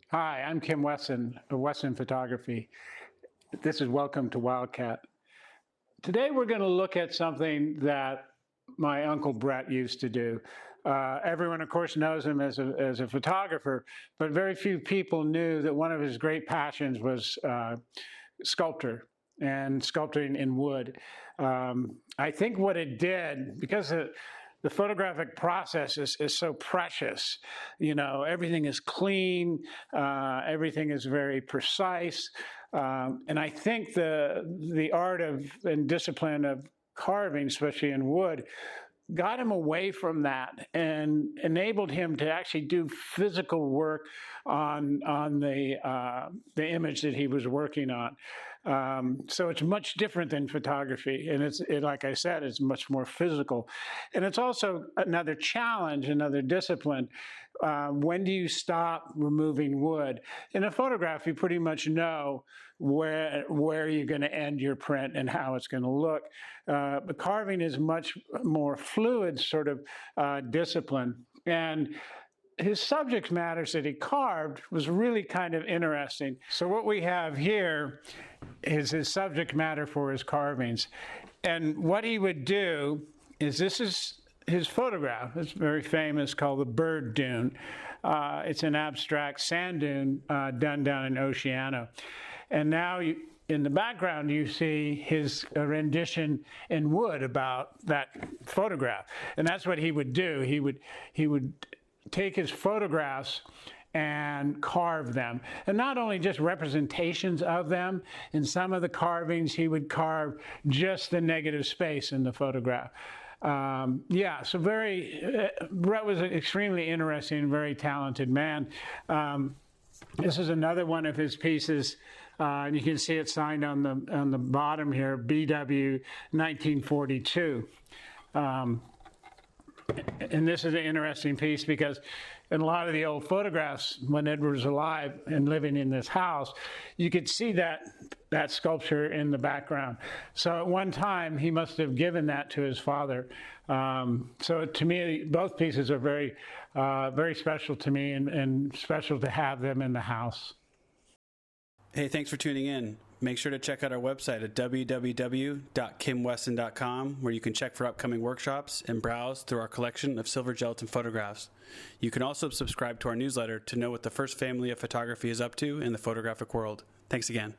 Hi, I'm Kim Weston of Weston Photography. This is Welcome to Wildcat. Today we're going to look at something that my Uncle Brett used to do. Everyone, of course, knows him as a photographer, but very few people knew that one of his great passions was sculptor and sculpting in wood. I think what it did, because the photographic process is so precious. You know, everything is clean, everything is very precise. And I think the art of and discipline of carving, especially in wood, got him away from that and enabled him to actually do physical work on the image that he was working on. So it's much different than photography, and like I said, it's much more physical, and it's also another challenge, another discipline. When do you stop removing wood? In a photograph, you pretty much know where you're going to end your print and how it's going to look. But carving is much more fluid sort of discipline. And his subject matters that he carved was really kind of interesting. So what we have here is his subject matter for his carvings. And what he would do is, this is his photograph. It's very famous, called the Bird Dune. It's an abstract sand dune done down in Oceania. And now in the background, you see his rendition in wood about that photograph. And that's what he would do. He would take his photographs and carve them. And not only just representations of them, in some of the carvings, he would carve just the negative space in the photograph. So Brett was an extremely interesting, very talented man. This is another one of his pieces. You can see it signed on the bottom here, BW 1942. And this is an interesting piece because in a lot of the old photographs, when Edward was alive and living in this house, you could see that sculpture in the background. So at one time, he must have given that to his father. So to me, both pieces are very, very special to me, and special to have them in the house. Hey, thanks for tuning in. Make sure to check out our website at www.kimweston.com, where you can check for upcoming workshops and browse through our collection of silver gelatin photographs. You can also subscribe to our newsletter to know what the first family of photography is up to in the photographic world. Thanks again.